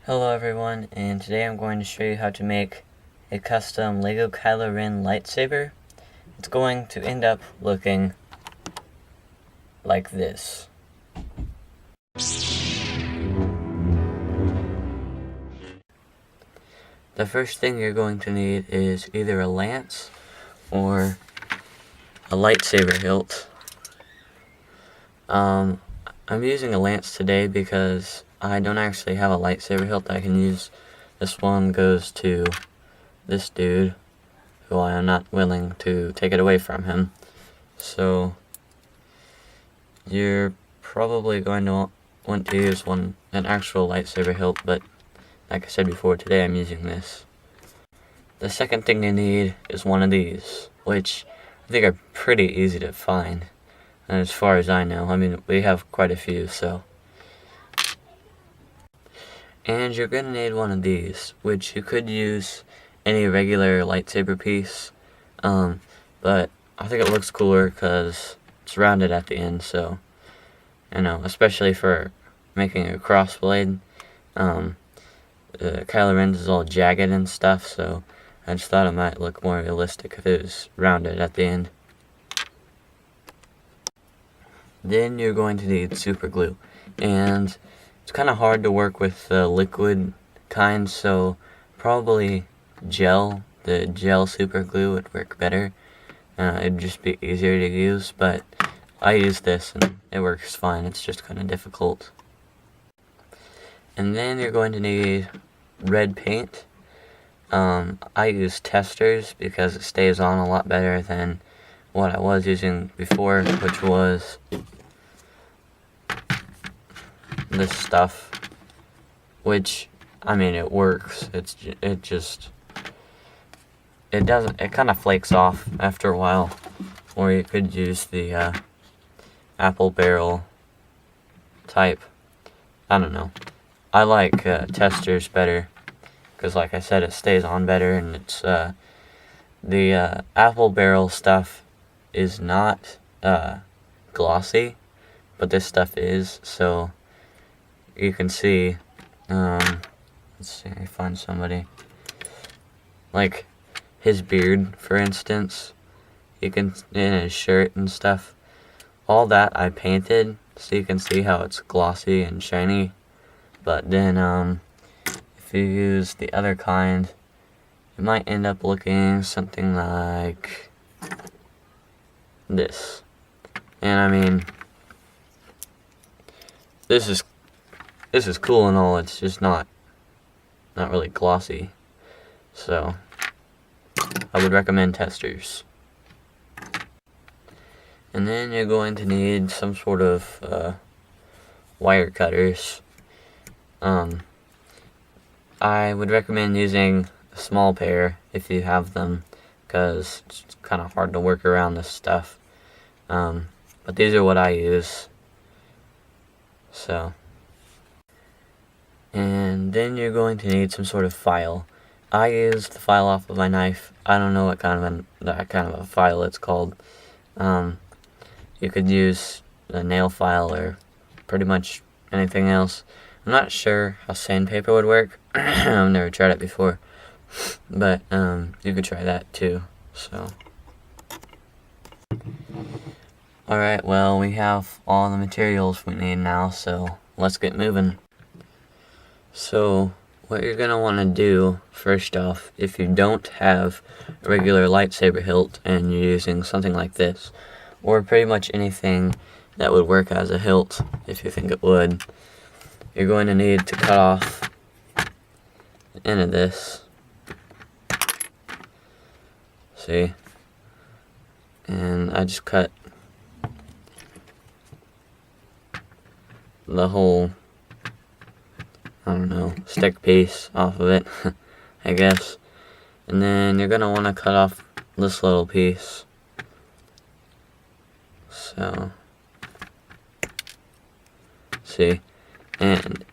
Hello everyone, and today I'm going to show you how to make a custom Lego Kylo Ren lightsaber. It's going to end up looking like this. The first thing you're going to need is either a lance or a lightsaber hilt. I'm using a lance today because I don't actually have a lightsaber hilt I can use. This one goes to this dude, who I am not willing to take it away from him. So you're probably going to want to use an actual lightsaber hilt, but like I said before, today I'm using this. The second thing you need is one of these, which I think are pretty easy to find. And as far as I know, I mean, we have quite a few, so. And you're going to need one of these, which you could use any regular lightsaber piece, but I think it looks cooler because it's rounded at the end, so, you know, especially for making a crossblade. Kylo Ren's is all jagged and stuff, so I just thought it might look more realistic if it was rounded at the end. Then you're going to need super glue, and it's kind of hard to work with the liquid kind, so probably the gel super glue would work better. It'd just be easier to use, but I use this and it works fine. It's just kind of difficult. And then you're going to need red paint. I use testers because it stays on a lot better than what I was using before, which was this stuff, which, I mean, it works. It kind of flakes off after a while, or you could use the apple barrel type. I don't know. I like testers better because, like I said, it stays on better, and it's the apple barrel stuff is not glossy, but this stuff is. So you can see. Let's see. I find somebody like his beard, for instance. You can, in his shirt and stuff. All that I painted, so you can see how it's glossy and shiny. But then, if you use the other kind, it might end up looking something like this. And I mean, this is cool and all. It's just not really glossy. So I would recommend testers. And then you're going to need some sort of wire cutters. I would recommend using a small pair if you have them, because it's kind of hard to work around this stuff. But these are what I use. So, and then you're going to need some sort of file. I used the file off of my knife. I don't know what kind of a file it's called. You could use a nail file or pretty much anything else. I'm not sure how sandpaper would work. I've never tried it before, but you could try that too. So, alright, well, we have all the materials we need now, so let's get moving. So what you're going to want to do, first off, if you don't have a regular lightsaber hilt and you're using something like this, or pretty much anything that would work as a hilt, if you think it would, you're going to need to cut off the end of this. See? And I just cut the whole, I don't know, stick piece off of it, I guess. And then you're going to want to cut off this little piece. So, see, and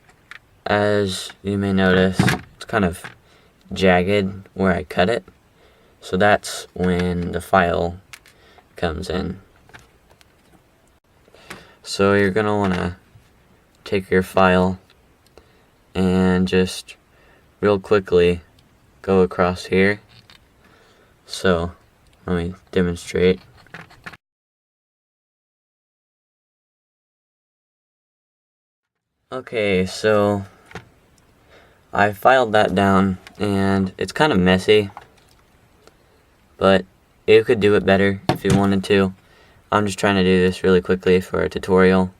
as you may notice, it's kind of jagged where I cut it, so that's when the file comes in. So you're going to want to take your file and and just real quickly go across here. So let me demonstrate. Okay, so I filed that down, and it's kind of messy, but you could do it better if you wanted to. I'm just trying to do this really quickly for a tutorial,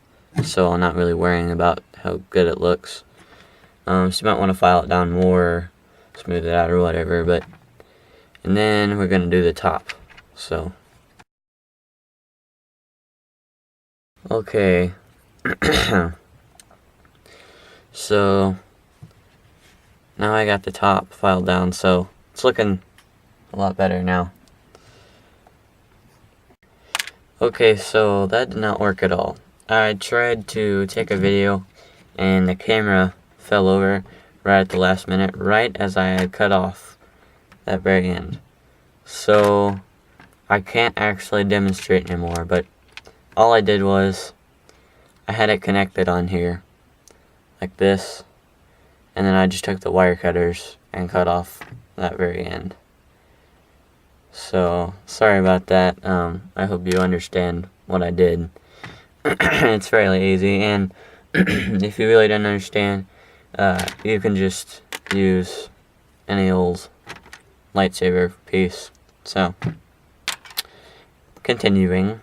so I'm not really worrying about how good it looks. So you might want to file it down more, smooth it out or whatever, and then we're going to do the top. So, okay. So, now I got the top filed down, so it's looking a lot better now. Okay, so that did not work at all. I tried to take a video, and the camera fell over right at the last minute, right as I had cut off that very end. So I can't actually demonstrate anymore, but all I did was I had it connected on here like this, and then I just took the wire cutters and cut off that very end. So sorry about that. I hope you understand what I did. It's fairly easy, and if you really don't understand, you can just use any old lightsaber piece. So, continuing.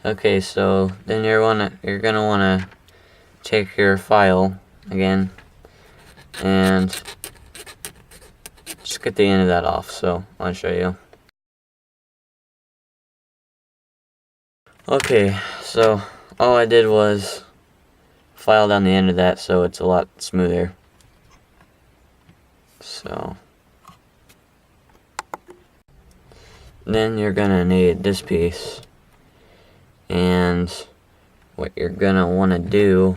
Okay, so then you're gonna wanna take your file again and just get the end of that off. So I'll show you. Okay, so all I did was file down the end of that so it's a lot smoother. So then you're gonna need this piece, and what you're gonna want to do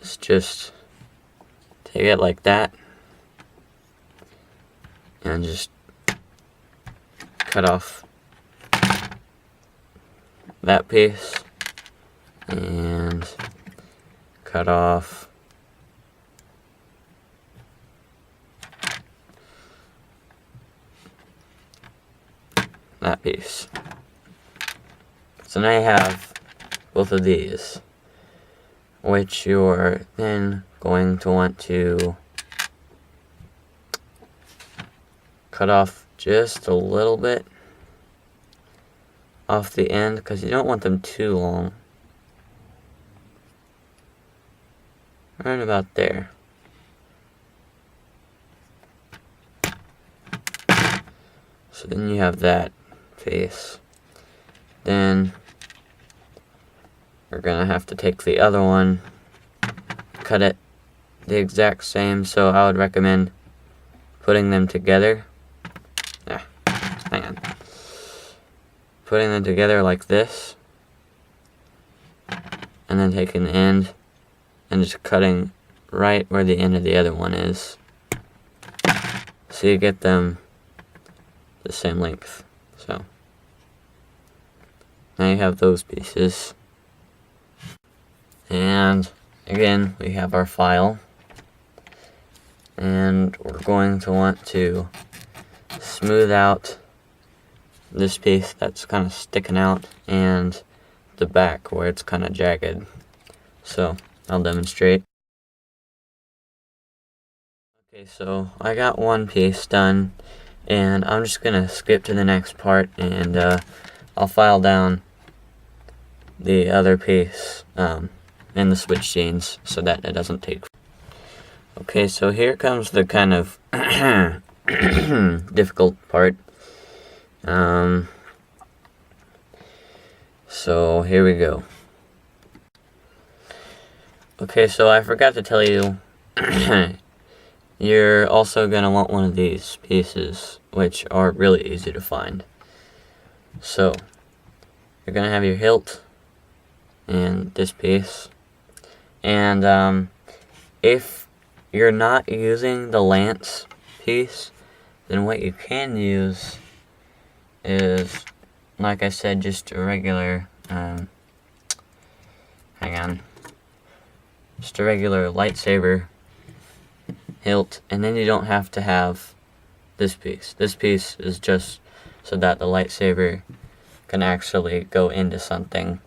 is just take it like that and just cut off that piece and cut off that piece. So now you have both of these, which you're then going to want to cut off just a little bit off the end, because you don't want them too long. Right about there. So then you have that face. Then we're gonna have to take the other one, cut it the exact same, so I would recommend putting them together. Hang on. Putting them together like this, and then taking the end and just cutting right where the end of the other one is, so you get them the same length. So now you have those pieces, and again we have our file, and we're going to want to smooth out this piece that's kind of sticking out and the back where it's kind of jagged. So I'll demonstrate. Okay, so I got one piece done, and I'm just gonna skip to the next part, and I'll file down the other piece in the switch scenes so that it doesn't take. Okay, so here comes the kind of difficult part. So here we go. Okay, so I forgot to tell you, you're also gonna want one of these pieces, which are really easy to find. So you're gonna have your hilt and this piece, and if you're not using the lance piece, then what you can use is, like I said, just a regular, hang on, just a regular lightsaber hilt, and then you don't have to have this piece. This piece is just so that the lightsaber can actually go into something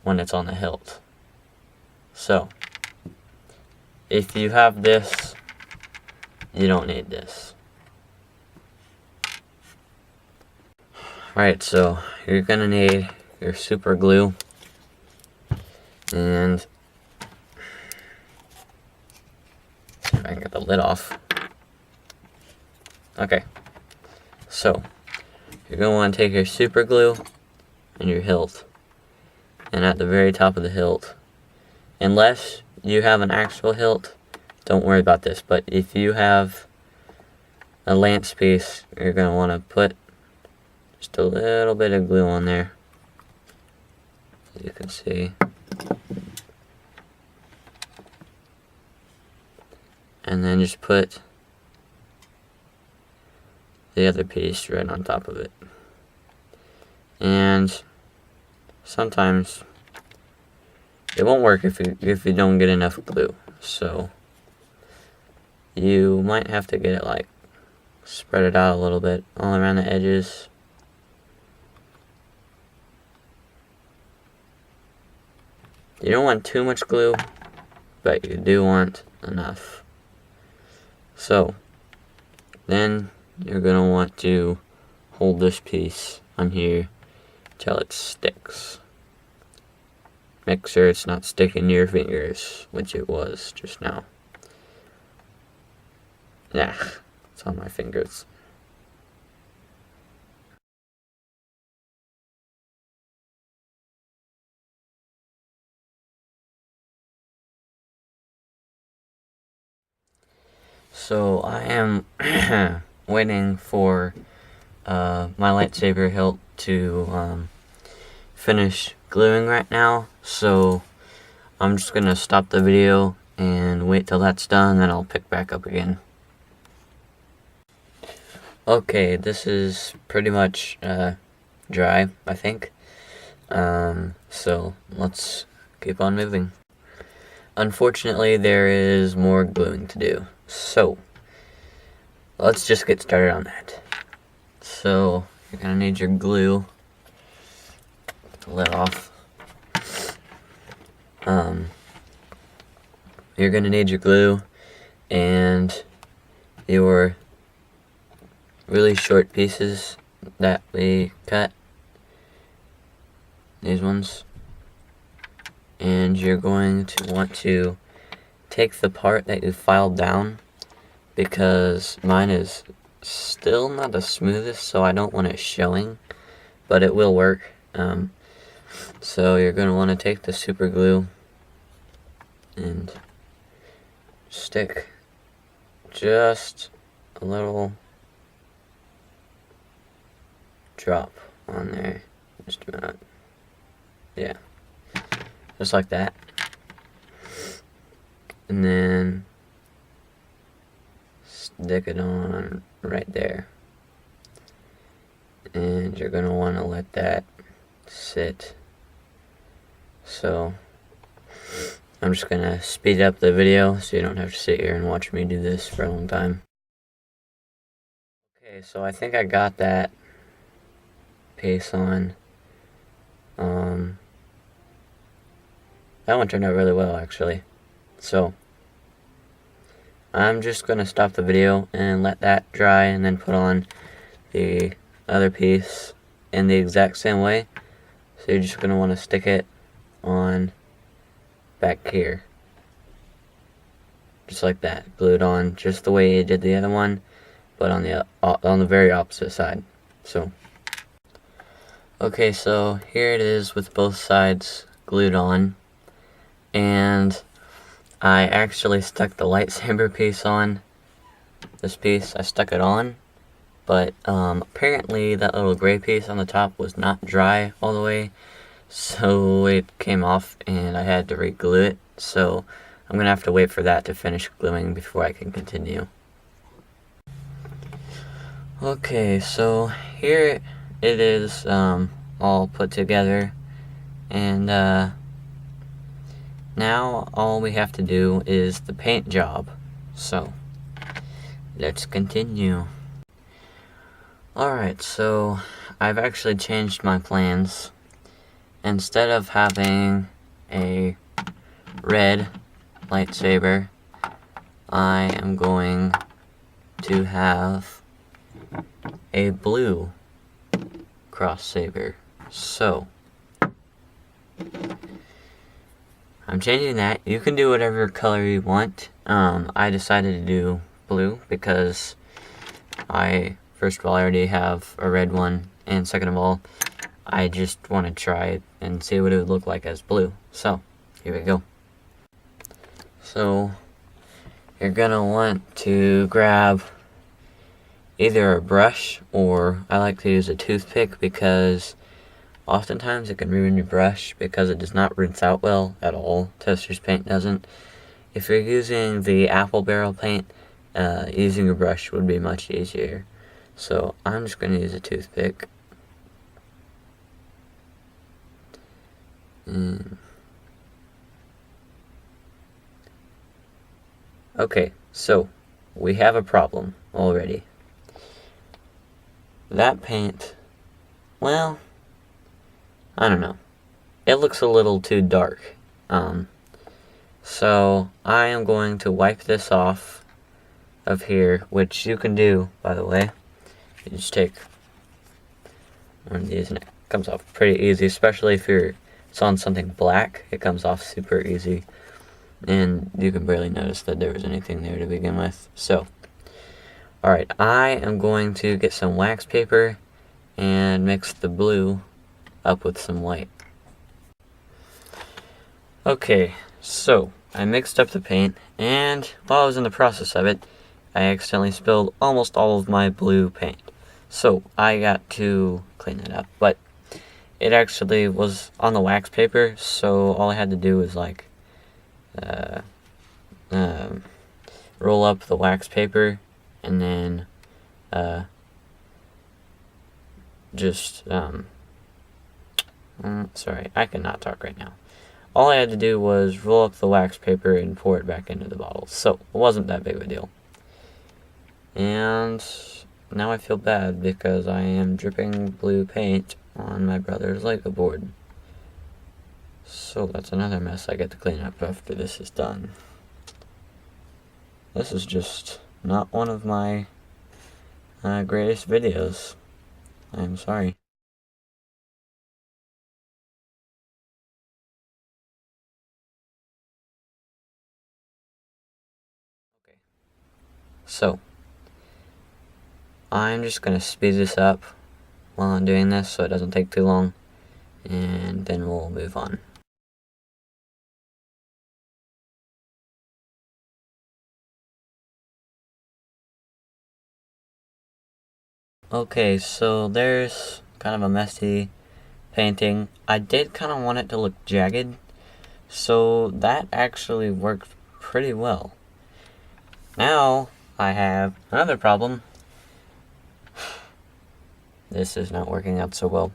when it's on the hilt. So, if you have this, you don't need this. Alright, so you're gonna need your super glue, and see if I can get the lid off. Okay, so you're gonna want to take your super glue and your hilt, and at the very top of the hilt, unless you have an actual hilt, don't worry about this, but if you have a lance piece, you're gonna want to put just a little bit of glue on there, as you can see. And then just put the other piece right on top of it. And sometimes it won't work if you don't get enough glue. So you might have to get it like spread it out a little bit all around the edges. You don't want too much glue, but you do want enough. So then you're going to want to hold this piece on here till it sticks. Make sure it's not sticking to your fingers, which it was just now. Yeah, it's on my fingers. So I am waiting for my lightsaber hilt to finish gluing right now, so I'm just gonna stop the video and wait till that's done, then I'll pick back up again. Okay, this is pretty much dry, I think. So let's keep on moving. Unfortunately, there is more gluing to do, so let's just get started on that. So you're gonna need your glue. Get the lid off. You're gonna need your glue and your really short pieces that we cut. These ones. And you're going to want to take the part that you filed down, because mine is still not the smoothest, so I don't want it showing, but it will work. So you're going to want to take the super glue and stick just a little drop on there. Just a minute. Yeah. Just like that. And then stick it on right there. And you're going to want to let that sit. So I'm just going to speed up the video so you don't have to sit here and watch me do this for a long time. Okay, so I think I got that piece on. That one turned out really well, actually. So I'm just going to stop the video and let that dry, and then put on the other piece in the exact same way. So you're just going to want to stick it on back here. Just like that. Glue it on just the way you did the other one, but on the very opposite side. So okay, so here it is with both sides glued on. And I actually stuck the lightsaber piece on. This piece, I stuck it on. But apparently that little gray piece on the top was not dry all the way. So it came off and I had to re-glue it. So I'm going to have to wait for that to finish gluing before I can continue. Okay, so here it is all put together. And now all we have to do is the paint job. So, let's continue. Alright, so I've actually changed my plans. Instead of having a red lightsaber, I am going to have a blue cross saber. So, I'm changing that. You can do whatever color you want. I decided to do blue because first of all, I already have a red one, and second of all, I just want to try it and see what it would look like as blue. So, here we go. So, you're gonna want to grab either a brush, or I like to use a toothpick because oftentimes it can ruin your brush because it does not rinse out well at all. Tester's paint doesn't. If you're using the apple barrel paint, using a brush would be much easier. So I'm just going to use a toothpick. Okay, so we have a problem already. That paint, well, I don't know. It looks a little too dark. So I am going to wipe this off of here, which you can do, by the way. You just take one of these and it comes off pretty easy, especially if it's on something black. It comes off super easy, and you can barely notice that there was anything there to begin with. So, alright, I am going to get some wax paper and mix the blue up with some white. Okay, so I mixed up the paint, and while I was in the process of it, I accidentally spilled almost all of my blue paint. So I got to clean it up, but it actually was on the wax paper, so all I had to do was like roll up the wax paper and then sorry, I cannot talk right now. All I had to do was roll up the wax paper and pour it back into the bottle, so it wasn't that big of a deal. And now I feel bad because I am dripping blue paint on my brother's Lego board. So that's another mess I get to clean up after this is done. This is just not one of my greatest videos. I'm sorry. Okay. So, I'm just going to speed this up while I'm doing this so it doesn't take too long, and then we'll move on. Okay, so there's kind of a messy painting. I did kind of want it to look jagged, so that actually worked pretty well. Now I have another problem. This is not working out so well.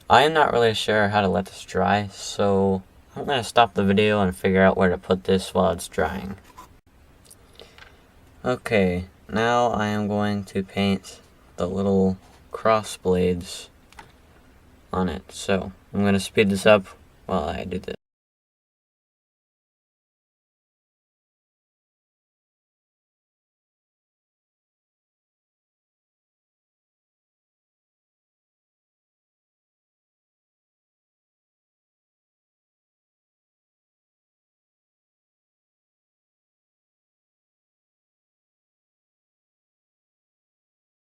I am not really sure how to let this dry, so I'm going to stop the video and figure out where to put this while it's drying. Okay, now I am going to paint the little cross blades on it. So I'm going to speed this up while I do this.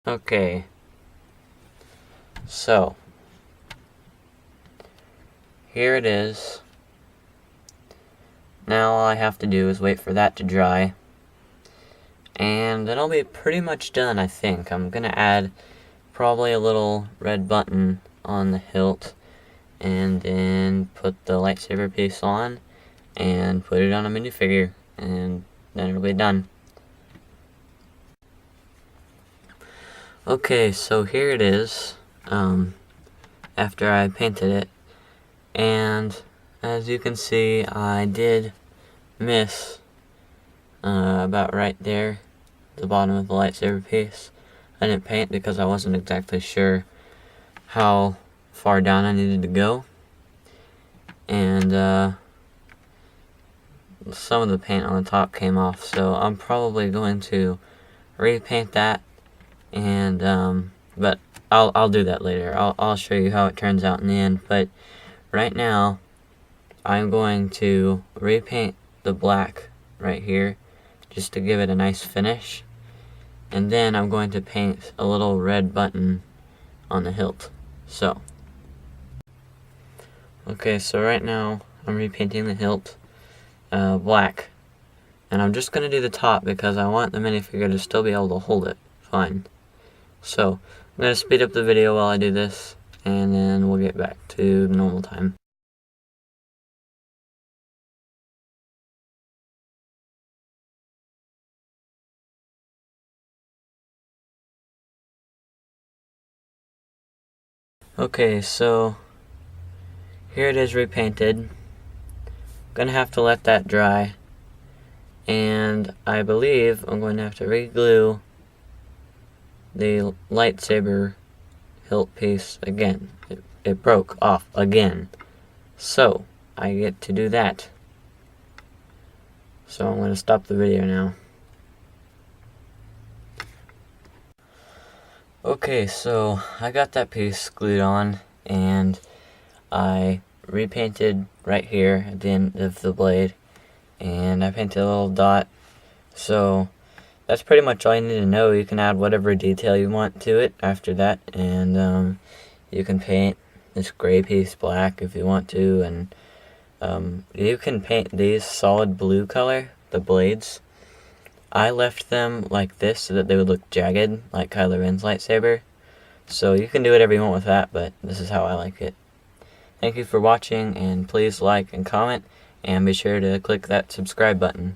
Okay, so here it is. Now all I have to do is wait for that to dry, and then I'll be pretty much done, I think. I'm gonna add probably a little red button on the hilt, and then put the lightsaber piece on, and put it on a minifigure, and then it'll be done. Okay, so here it is, after I painted it, and as you can see, I did miss about right there, the bottom of the lightsaber piece. I didn't paint because I wasn't exactly sure how far down I needed to go, and some of the paint on the top came off, so I'm probably going to repaint that, and but I'll do that later. I'll show you how it turns out in the end. But right now I'm going to repaint the black right here just to give it a nice finish, and then I'm going to paint a little red button on the hilt. So okay, so right now I'm repainting the hilt black, and I'm just going to do the top because I want the minifigure to still be able to hold it fine. So I'm going to speed up the video while I do this, and then we'll get back to normal time. Okay, so here it is repainted. Gonna have to let that dry, and I believe I'm going to have to re-glue the lightsaber hilt piece again. It broke off again, so I get to do that. So I'm going to stop the video now. Okay, so I got that piece glued on, and I repainted right here at the end of the blade, and I painted a little dot. So that's pretty much all you need to know. You can add whatever detail you want to it after that, and you can paint this gray piece black if you want to, and you can paint these solid blue color, the blades. I left them like this so that they would look jagged, like Kylo Ren's lightsaber. So you can do whatever you want with that, but this is how I like it. Thank you for watching, and please like and comment, and be sure to click that subscribe button.